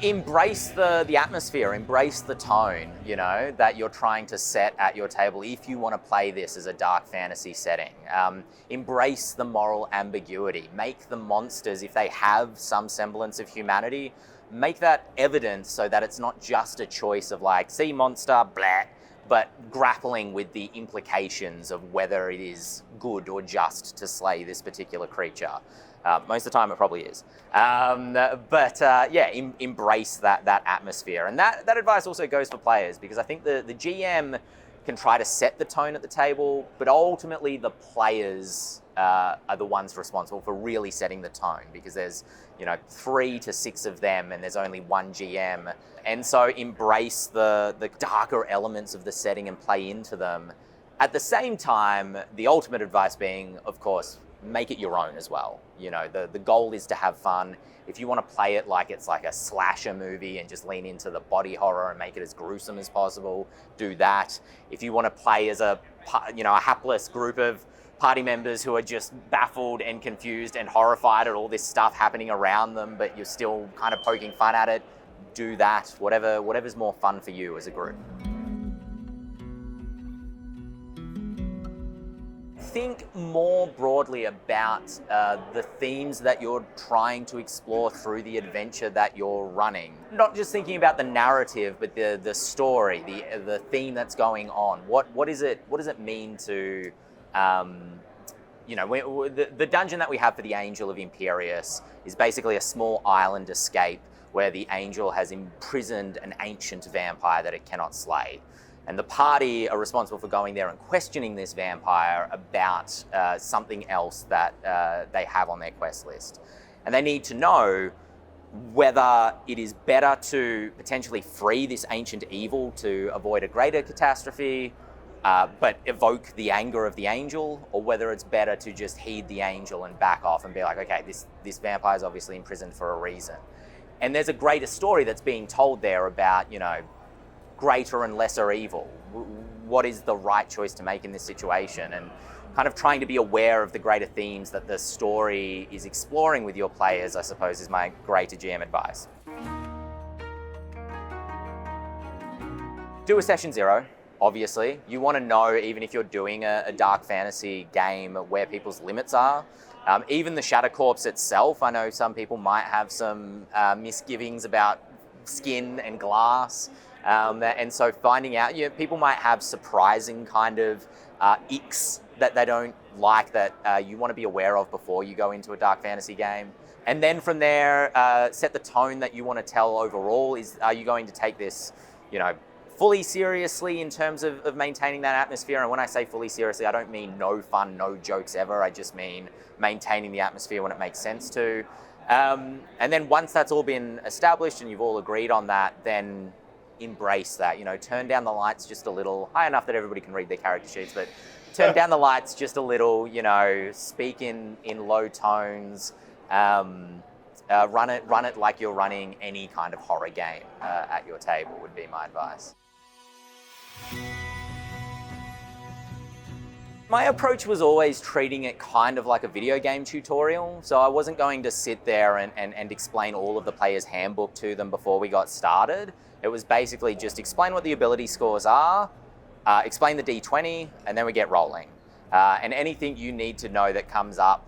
Embrace the atmosphere, embrace the tone, that you're trying to set at your table if you want to play this as a dark fantasy setting. Embrace the moral ambiguity. Make the monsters, if they have some semblance of humanity, make that evident so that it's not just a choice of like, see monster, blah, but grappling with the implications of whether it is good or just to slay this particular creature. Most of the time it probably is. Embrace that atmosphere. And that advice also goes for players, because I think the GM can try to set the tone at the table, but ultimately the players are the ones responsible for really setting the tone, because there's 3 to 6 of them and there's only one GM. And so embrace the darker elements of the setting and play into them. At the same time, the ultimate advice being, of course, make it your own as well. The goal is to have fun. If you want to play it like it's like a slasher movie and just lean into the body horror and make it as gruesome as possible, do that. If you want to play as a hapless group of party members who are just baffled and confused and horrified at all this stuff happening around them, but you're still kind of poking fun at it, do that. Whatever's more fun for you as a group. Think more broadly about the themes that you're trying to explore through the adventure that you're running. Not just thinking about the narrative, but the story, the theme that's going on. What does it mean to, the dungeon that we have for the Angel of Imperius is basically a small island escape where the Angel has imprisoned an ancient vampire that it cannot slay. And the party are responsible for going there and questioning this vampire about something else that they have on their quest list. And they need to know whether it is better to potentially free this ancient evil to avoid a greater catastrophe, but evoke the anger of the angel, or whether it's better to just heed the angel and back off and be like, okay, this vampire is obviously imprisoned for a reason. And there's a greater story that's being told there about, greater and lesser evil. What is the right choice to make in this situation? And kind of trying to be aware of the greater themes that the story is exploring with your players, I suppose, is my greater GM advice. Do a session 0, obviously. You want to know, even if you're doing a dark fantasy game, where people's limits are. Even the Shadow Corpse itself, I know some people might have some misgivings about skin and glass. And so finding out, people might have surprising kind of icks that they don't like, that you want to be aware of before you go into a dark fantasy game. And then from there, set the tone that you want to tell overall. Are you going to take this, fully seriously in terms of maintaining that atmosphere? And when I say fully seriously, I don't mean no fun, no jokes ever. I just mean maintaining the atmosphere when it makes sense to. And then once that's all been established and you've all agreed on that, then embrace that. Turn down the lights just a little, high enough that everybody can read their character sheets, but turn down the lights just a little, speak in low tones, run it like you're running any kind of horror game at your table would be my advice. My approach was always treating it kind of like a video game tutorial. So I wasn't going to sit there and explain all of the player's handbook to them before we got started. It was basically just explain what the ability scores are, explain the D20, and then we get rolling. And anything you need to know that comes up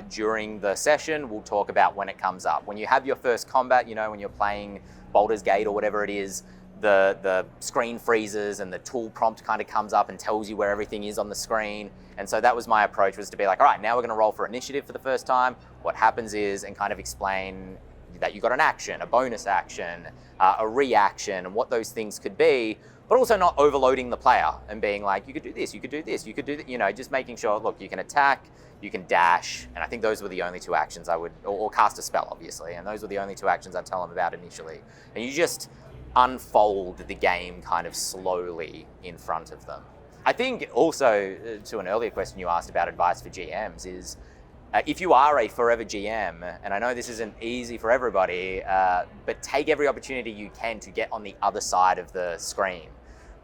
during the session, we'll talk about when it comes up. When you have your first combat, when you're playing Baldur's Gate or whatever it is, the screen freezes and the tool prompt kind of comes up and tells you where everything is on the screen. And so that was my approach, was to be like, all right, now we're going to roll for initiative for the first time. What happens is, and kind of explain that you got an action, a bonus action, a reaction, and what those things could be, but also not overloading the player and being like, you could do this, you could do this, you could do that, just making sure, look, you can attack, you can dash, and I think those were the only 2 actions I would, or cast a spell, obviously, and those were the only 2 actions I'd tell them about initially. And you just unfold the game kind of slowly in front of them. I think also, to an earlier question you asked about advice for GMs, is if you are a forever GM, and I know this isn't easy for everybody, but take every opportunity you can to get on the other side of the screen.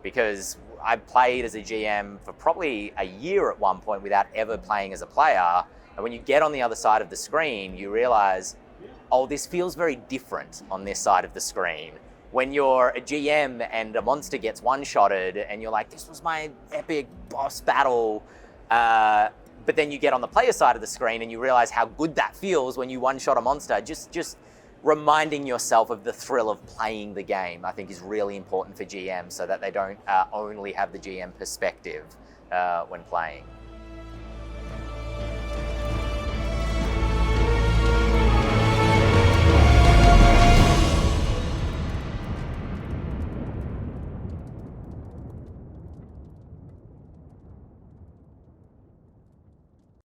Because I played as a GM for probably a year at one point without ever playing as a player. And when you get on the other side of the screen, you realize oh, this feels very different on this side of the screen. When you're a GM and a monster gets one-shotted and you're like, this was my epic boss battle, but then you get on the player side of the screen and you realize how good that feels when you one-shot a monster. Just reminding yourself of the thrill of playing the game, I think, is really important for GMs so that they don't only have the GM perspective when playing.